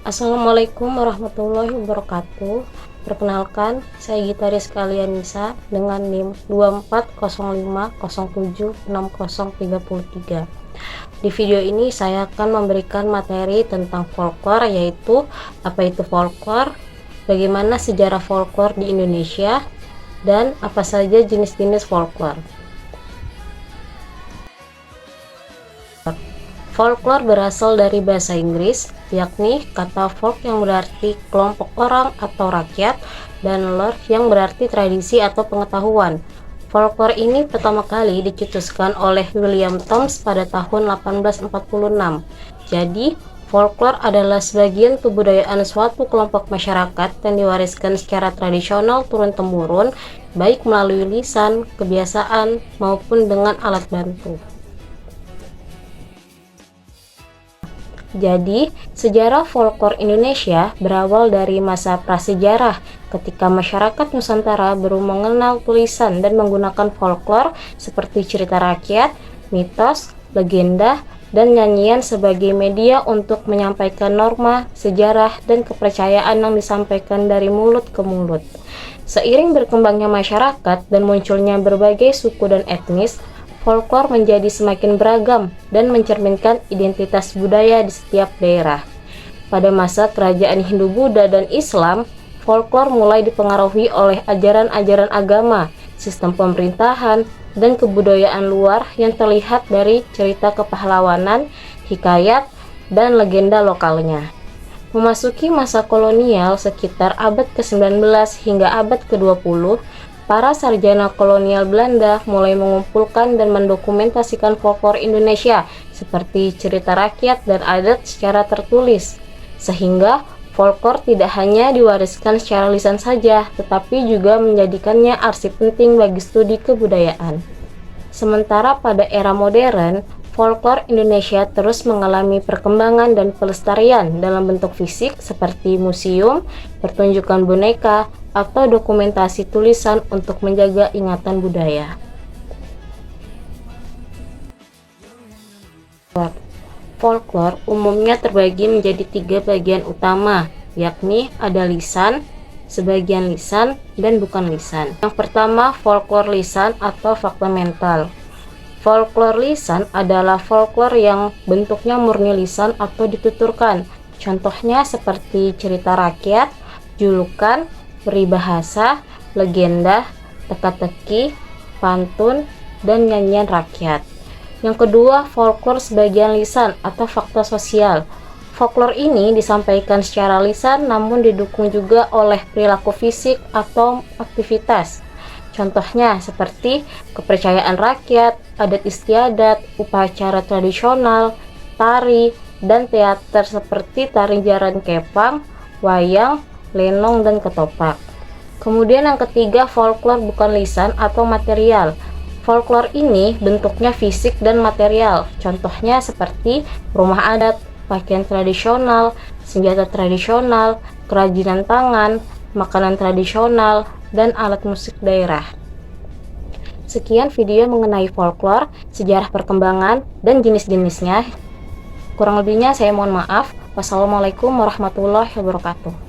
Assalamualaikum warahmatullahi wabarakatuh. Perkenalkan, saya gitaris kalian Nisa dengan NIM 2405076033. Di video ini saya akan memberikan materi tentang folklore, yaitu apa itu folklore, bagaimana sejarah folklore di Indonesia, dan apa saja jenis-jenis folklore. Folklore berasal dari bahasa Inggris, yakni kata folk yang berarti kelompok orang atau rakyat, dan lore yang berarti tradisi atau pengetahuan. Folklore ini pertama kali dicetuskan oleh William Thoms pada tahun 1846. Jadi, folklore adalah sebagian kebudayaan suatu kelompok masyarakat yang diwariskan secara tradisional turun-temurun, baik melalui lisan, kebiasaan, maupun dengan alat bantu. Jadi, sejarah folklore Indonesia berawal dari masa prasejarah ketika masyarakat Nusantara baru mengenal tulisan dan menggunakan folklore seperti cerita rakyat, mitos, legenda, dan nyanyian sebagai media untuk menyampaikan norma, sejarah, dan kepercayaan yang disampaikan dari mulut ke mulut. Seiring berkembangnya masyarakat dan munculnya berbagai suku dan etnis, folklore menjadi semakin beragam dan mencerminkan identitas budaya di setiap daerah. Pada masa kerajaan Hindu-Buddha dan Islam, folklore mulai dipengaruhi oleh ajaran-ajaran agama, sistem pemerintahan, dan kebudayaan luar yang terlihat dari cerita kepahlawanan, hikayat, dan legenda lokalnya. Memasuki masa kolonial sekitar abad ke-19 hingga abad ke-20, para sarjana kolonial Belanda mulai mengumpulkan dan mendokumentasikan folklore Indonesia seperti cerita rakyat dan adat secara tertulis, sehingga folklore tidak hanya diwariskan secara lisan saja, tetapi juga menjadikannya arsip penting bagi studi kebudayaan. Sementara pada era modern, folklore Indonesia terus mengalami perkembangan dan pelestarian dalam bentuk fisik seperti museum, pertunjukan boneka, atau dokumentasi tulisan untuk menjaga ingatan budaya. Folklore umumnya terbagi menjadi 3 bagian utama, yakni ada lisan, sebagian lisan, dan bukan lisan. Yang pertama, folklore lisan atau fragmental. Folklore lisan adalah folklore yang bentuknya murni lisan atau dituturkan. Contohnya seperti cerita rakyat, julukan, peribahasa, legenda, teka-teki, pantun, dan nyanyian rakyat. Yang kedua, folklore sebagian lisan atau fakta sosial. Folklore ini disampaikan secara lisan namun didukung juga oleh perilaku fisik atau aktivitas. Contohnya seperti kepercayaan rakyat, adat istiadat, upacara tradisional, tari, dan teater seperti tari jaran kepang, wayang, lenong, dan ketoprak. Kemudian yang ketiga, folklore bukan lisan atau material. Folklore ini bentuknya fisik dan material. Contohnya seperti rumah adat, pakaian tradisional, senjata tradisional, kerajinan tangan, makanan tradisional, dan alat musik daerah. Sekian video mengenai folklore, sejarah perkembangan, dan jenis-jenisnya. Kurang lebihnya saya mohon maaf. Wassalamualaikum warahmatullahi wabarakatuh.